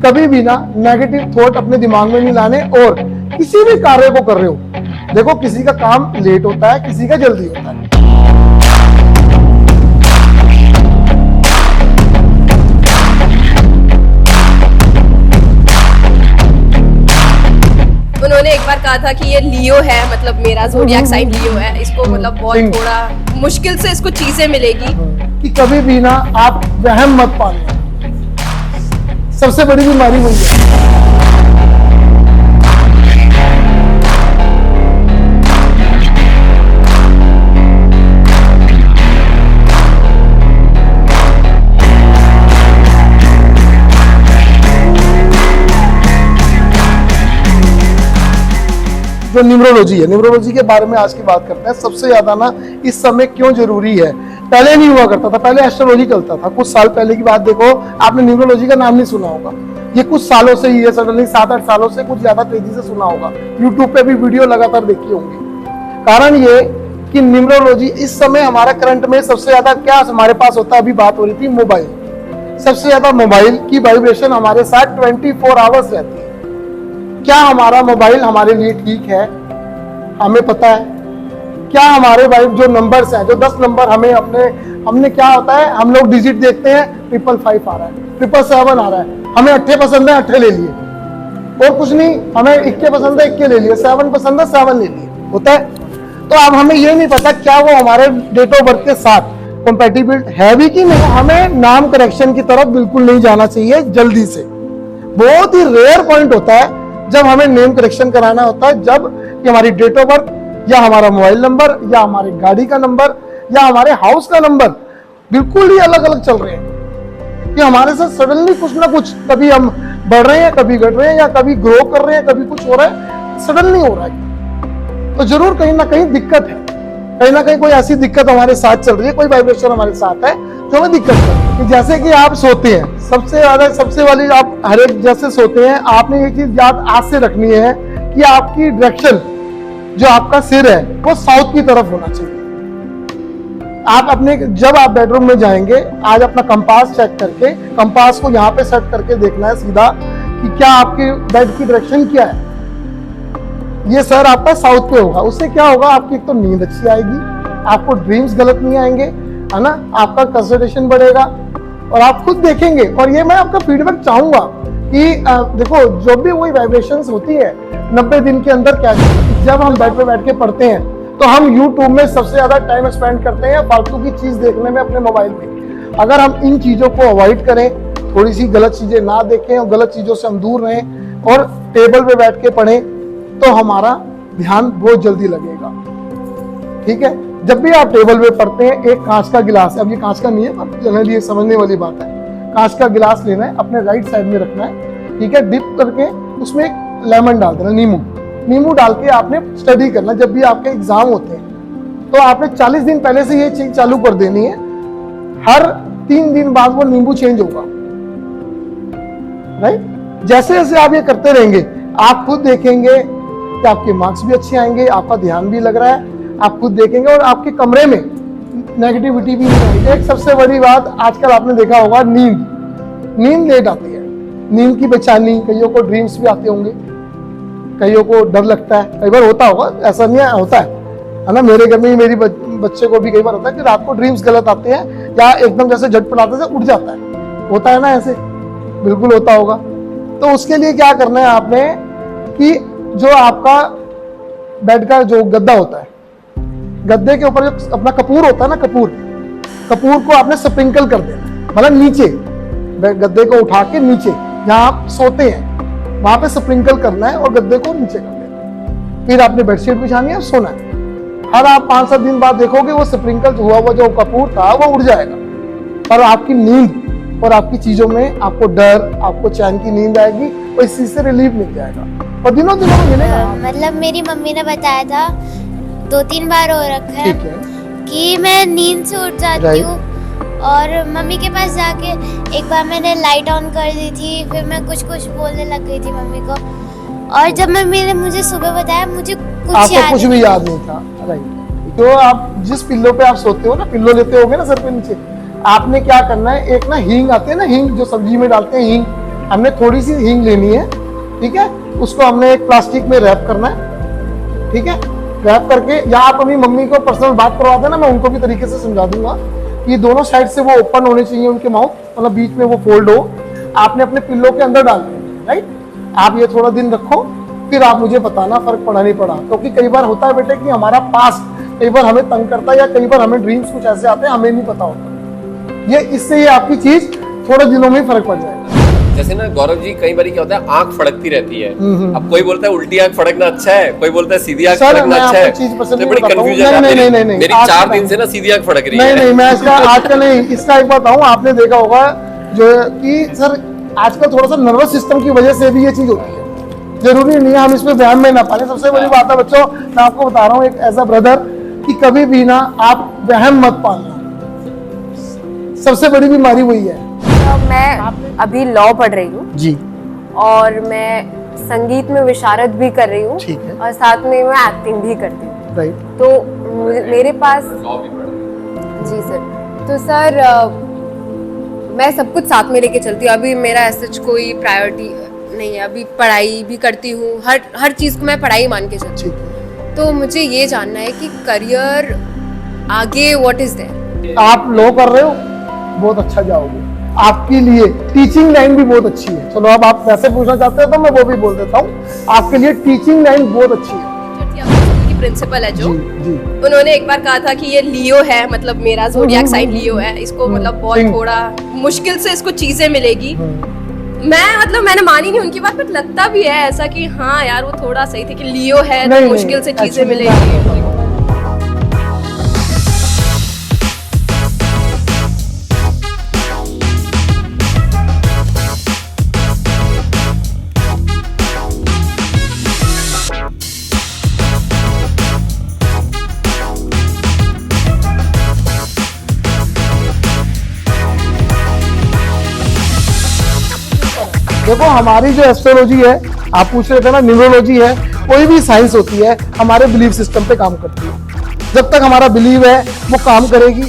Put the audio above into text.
कभी भी ना नेगेटिव थॉट अपने दिमाग में नहीं लाने। और किसी भी कार्य को कर रहे हो, देखो किसी का काम लेट होता है, किसी का जल्दी होता है। उन्होंने एक बार कहा था कि ये लियो है, मतलब मेरा ज़ोडिएक साइन लियो है, इसको मतलब बहुत थोड़ा मुश्किल से इसको चीजें मिलेगी। कि कभी भी ना आप वहम मत पालना, सबसे बड़ी बीमारी वही है। जो न्यूमरोलॉजी है, न्यूमरोलॉजी के बारे में आज की बात करते हैं। सबसे ज्यादा ना इस समय क्यों जरूरी है, पहले नहीं हुआ करता था, पहले एस्ट्रोलॉजी चलता था। कुछ साल पहले की बात देखो, आपने न्यूमरोलॉजी का नाम नहीं सुना होगा। ये कुछ सालों से ही है, सडनली 7-8 सालों से कुछ ज्यादा तेजी से सुना होगा। यूट्यूब पे भी वीडियो लगातार देखी होंगी। कारण ये कि न्यूमरोलॉजी इस समय हमारा करंट में सबसे ज्यादा क्या हमारे पास होता है, अभी बात हो रही थी मोबाइल। सबसे ज्यादा मोबाइल की वाइब्रेशन हमारे साथ 24 आवर्स रहती है। क्या हमारा मोबाइल हमारे लिए ठीक है, हमें पता है? क्या हमारे वाइफ जो नंबर्स हैं, जो 10 नंबर हमने क्या होता है, हम लोग डिजिट देखते हैं, 555 आ रहा है, 777 आ रहा है, हमें 8 पसंद है, 8 ले लिए, और कुछ नहीं, हमें 21 पसंद है, 21 ले लिए, 7 पसंद है, 7 ले लिए, होता है। तो अब हमें ये नहीं पता क्या वो हमारे डेट ऑफ बर्थ के साथ कंपैटिबल है भी कि नहीं। हमें नाम करेक्शन की तरफ बिल्कुल नहीं जाना चाहिए जल्दी से। बहुत ही रेयर पॉइंट होता है जब हमें नेम करेक्शन कराना होता है, जब कि हमारी डेट ऑफ बर्थ या हमारा मोबाइल नंबर या हमारी गाड़ी का नंबर या हमारे हाउस का नंबर बिल्कुल ही अलग अलग चल रहे हैं। कि हमारे साथ सडनली कुछ ना कुछ, कभी हम बढ़ रहे हैं, कभी घट रहे हैं, या कभी ग्रो कर रहे हैं, कभी कुछ हो रहा है, सडनली हो रहा है। तो जरूर कहीं ना कहीं दिक्कत है, कहीं ना कहीं कोई ऐसी दिक्कत हमारे साथ चल रही है, कोई वाइब्रेशन हमारे साथ है जो हमें दिक्कत कर रही है। जैसे कि आप सोते हैं, सबसे वाली आप हर एक जैसे सोते हैं, आपने ये चीज याद आज से रखनी है कि आपकी डायरेक्शन, जो आपका सिर है, वो साउथ की तरफ होना चाहिए। जब आप बेडरूम में जाएंगे, आज अपना कंपास चेक करके, कंपास को यहाँ पे सेट करके देखना है सीधा कि क्या आपके बेड की डायरेक्शन क्या है। ये सर आपका साउथ पे होगा। उससे क्या होगा, आपकी एक तो नींद अच्छी आएगी, आपको ड्रीम्स गलत नहीं आएंगे, है ना, आपका कंसंट्रेशन बढ़ेगा और आप खुद देखेंगे। और ये मैं आपका फीडबैक चाहूंगा कि देखो, जो भी वही वाइब्रेशंस होती है 90 दिन के अंदर क्या, जब हम बेड पे बैठ के पढ़ते हैं तो हम यूट्यूब में सबसे ज्यादा टाइम स्पेंड करते हैं फालतू की चीज देखने में अपने मोबाइल में। अगर हम इन चीजों को अवॉइड करें, थोड़ी सी गलत चीजें ना देखें और गलत चीजों से हम दूर रहें और टेबल पे बैठ के पढ़ें, तो हमारा ध्यान बहुत जल्दी लगेगा। ठीक है, जब भी आप टेबल पे पढ़ते हैं, एक कांच का गिलास, अब ये कांच का नहीं है पर जनरली ये समझने वाली बात है, कांच का गिलास लेना है, अपने राइट साइड में रखना है, ठीक है, डिप करके उसमें एक लेमन डाल देना, नींबू डाल के आपने स्टडी करना। जब भी आपके एग्जाम होते हैं तो आपने 40 दिन पहले से ये चीज चालू कर देनी है। हर 3 दिन बाद वो नींबू चेंज होगा, राइट। जैसे जैसे आप ये करते रहेंगे, आप खुद देखेंगे कि आपके मार्क्स भी अच्छे आएंगे, आपका ध्यान भी लग रहा है, आप खुद देखेंगे और आपके कमरे में नेगेटिविटी भी नहीं आएगी। एक सबसे बड़ी बात आजकल आपने देखा होगा, नींद लेट आती है, नींद की बेचैनी, कईयों को ड्रीम्स भी आते होंगे, कईयों को डर लगता है, कई बार होता होगा, ऐसा नहीं है, होता है ना। मेरे घर में मेरी बच्चे को भी कई बार होता है कि रात को ड्रीम्स गलत आते हैं या एकदम जैसे झटपट आते से उठ जाता है, होता है ना, ऐसे बिल्कुल होता होगा। तो उसके लिए क्या करना है आपने कि जो आपका बेड का जो गद्दा होता है, गद्दे के ऊपर जो अपना कपूर होता है ना, कपूर को आपने स्प्रिंकल कर देना, मतलब नीचे गद्दे को उठा के नीचे जहां आप सोते हैं वहां पे स्प्रिंकल करना है और गद्दे को नीचे कर देना। फिर आपने बेडशीट बिछानी है, सोना है। हर आप 5-7 दिन बाद देखोगे वो स्प्रिंकल हुआ वो जो कपूर था वो उड़ जाएगा, पर आपकी नींद और आपकी चीजों में आपको डर, आपको चैन की नींद आएगी और इस चीज से रिलीफ मिल जाएगा और दिनों दिनों में मिलेगा। मतलब मेरी मम्मी ने बताया था 2-3 बार हो रखा है कि मैं नींद से उठ जाती हूँ और मम्मी के पास जाके एक बार मैंने लाइट ऑन कर दी थी, फिर मैं कुछ बोलने लग गई थी मम्मी को, और जब मम्मी ने मुझे सुबह बताया मुझे कुछ भी याद नहीं था, राइट। तो आप जिस पिल्लो पे आप सोते हो ना, पिल्लो लेते होगे ना सर पे नीचे, आपने क्या करना है, एक ना हींग आती है ना, हींग जो सब्जी में डालते हैं, हींग हमने थोड़ी सी हींग लेनी है, ठीक है, उसको हमने एक प्लास्टिक में रैप करना है, ठीक है, रैप करके, या आप अपनी मम्मी को पर्सनल बात करवा देना, मैं उनको भी तरीके से समझा दूंगा कि दोनों साइड से वो ओपन होने चाहिए उनके माउथ, मतलब बीच में वो फोल्ड हो। आपने अपने पिल्लो के अंदर डालना है, राइट। आप ये थोड़ा दिन रखो, फिर आप मुझे बताना फर्क पड़ा नहीं पड़ा, क्योंकि कई बार होता है बेटे कि हमारा पास्ट कई बार हमें तंग करता है, या कई बार हमें ड्रीम्स कुछ ऐसे आते हैं हमें नहीं पता होता। ये इससे ये आपकी चीज थोड़े दिनों में फर्क पड़ जाएगा। जैसे ना गौरव जी, कई बार क्या होता है आंख फड़कती रहती है। अब कोई बोलता है उल्टी आंख फड़कना अच्छा है, कोई बोलता है सीधी आंख फड़कना अच्छा है। तो बड़ी कंफ्यूजन है। मेरी 4 दिन से ना सीधी आंख फड़क रही है। नहीं, मैं इसका आजकल नहीं, इसका एक बात बताऊं, आपने देखा होगा जो कि सर आजकल थोड़ा सा नर्वस सिस्टम की वजह से भी ये चीज होती है। जरूरी नहीं है हम इसमें व्यायाम में ना पाले। सबसे बड़ी बात है बच्चों, मैं आपको बता रहा हूँ एक एज अ ब्रदर, कि कभी भी ना आप व्यायाम मत पालना, सबसे बड़ी बीमारी वही है। मैं अभी लॉ पढ़ रही हूँ जी, और मैं संगीत में विशारद भी कर रही हूँ, ठीक है, और साथ में मैं एक्टिंग भी करती हूँ। राइट। तो मेरे पास जी सर, तो सर मैं सब कुछ साथ में लेके चलती हूँ। अभी मेरा ऐसा कोई प्रायोरिटी नहीं है, अभी पढ़ाई भी करती हूँ, हर चीज़ को मैं पढ़ाई मान के चलती हूँ। तो मुझे ये जानना है कि करियर आगे व्हाट इज देयर। आप लॉ कर रहे हो, बहुत अच्छा जाओगे, आपके लिए टीचिंग लाइन भी बहुत अच्छी है। चलो अब आप वैसे पूछना चाहते हो तो मैं वो भी बोल देता हूँ, आपके लिए टीचिंग लाइन बहुत अच्छी है। प्रिंसिपल है जो, जी। उन्होंने एक बार कहा था कि ये लियो है, मतलब मेरा जोडिएक साइन लियो है, इसको मतलब बहुत थोड़ा मुश्किल से इसको चीजें मिलेगी। मैंने मानी नहीं उनकी बात, बट लगता भी है ऐसा कि हाँ यार वो थोड़ा सही थे कि लियो है तो मुश्किल से चीजें मिलेगी। देखो हमारी जो एस्ट्रोलॉजी है, आप पूछ रहे थे ना, न्यूमरोलॉजी है, कोई भी साइंस होती है हमारे बिलीफ सिस्टम पे काम करती है। जब तक हमारा बिलीव है वो काम करेगी।